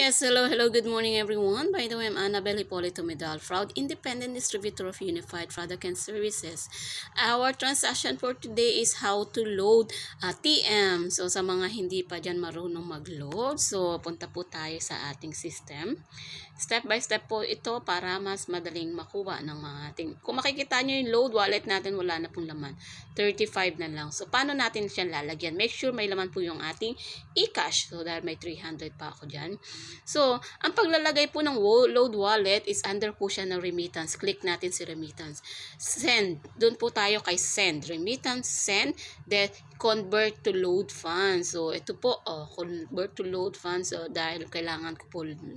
Yes, hello, good morning everyone. By the way, I'm Annabelle Hipolito Medal, proud independent distributor of Unified Product and Services. Our transaction for today is how to load TM. So sa mga hindi pa dyan marunong mag-load, so punta po tayo sa ating system. Step by step po ito para mas madaling makuha ng mga ating. Kung makikita nyo yung load wallet natin, wala na pong laman. 35 na lang. So paano natin siya lalagyan? Make sure may laman po yung ating e-cash. So dahil may 300 pa ako dyan. So, ang paglalagay po ng load wallet is under po siya ng remittance. Click natin si remittance. Send. Doon po tayo kay send. Remittance, send. Then, convert to load funds. So, ito po, convert to load funds. So, dahil kailangan ko po 90.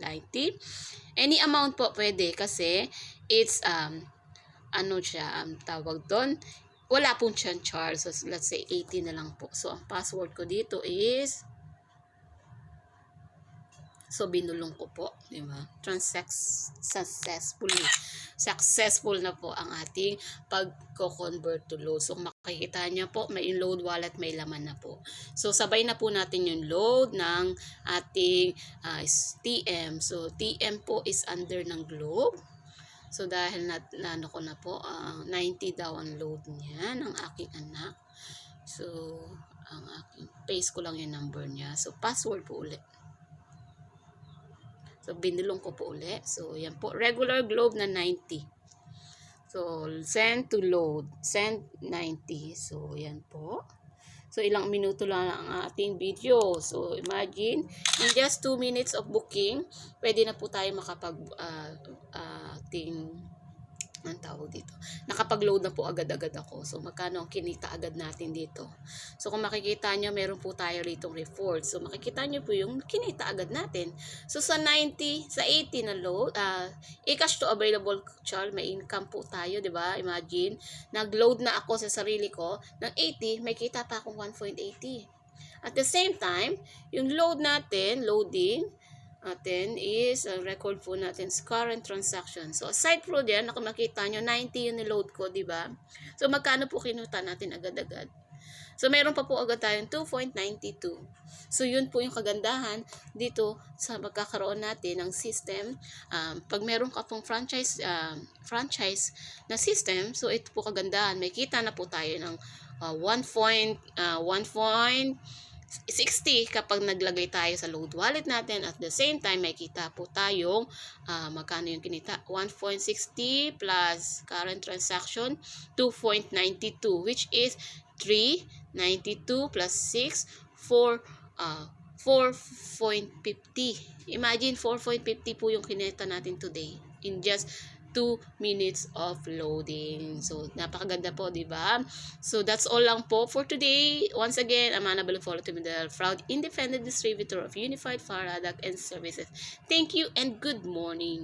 Any amount po pwede kasi it's, tawag doon, wala pong charge. So, let's say 80 na lang po. So, ang password ko dito is so, binulong ko po, di ba? Successful na po ang ating pagko-convert to load. So, makikita niyo po, may load wallet, may laman na po. So, sabay na po natin yung load ng ating TM. So, TM po is under ng Globe. So, dahil nano ko na po, 90 daw ang load niya ng aking anak. So, ang aking, paste ko lang yung number niya. So, password po ulit. So, binulong ko po ulit. So, yan po. Regular Globe na 90. So, send to load. Send 90. So, yan po. So, ilang minuto lang ang ating video. So, imagine, in just 2 minutes of booking, pwede na po tayo makapag ang tawag dito. Nakapag-load na po agad-agad ako. So, magkano ang kinita agad natin dito. So, kung makikita nyo, meron po tayo ritong report. So, makikita nyo po yung kinita agad natin. So, sa 90, sa 80 na load, e-cash to available charge, may income po tayo, di ba? Imagine, nag-load na ako sa sarili ko, ng 80, may kita pa akong 1.80. At the same time, yung load natin, loading, natin is record po natin current transaction. So, aside po diyan, kung makita nyo, 90 yung niload ko, di ba? So, magkano po kinuta natin agad-agad? So, meron pa po agad tayong 2.92. So, yun po yung kagandahan dito sa magkakaroon natin ng system. Pag meron ka pong franchise na system, so ito po kagandahan. May kita na po tayo ng 1.60 kapag naglagay tayo sa load wallet natin. At the same time, may kita po tayong magkano yung kinita. 1.60 plus current transaction, 2.92, which is 3.92 plus 6, 4.50. Imagine, 4.50 po yung kinita natin today in just 2 minutes of loading. So, napakaganda po, di ba? So, that's all lang po for today. Once again, I'm Annabelle Hipolito Medal, proud independent distributor of Unified Product and Services. Thank you and good morning.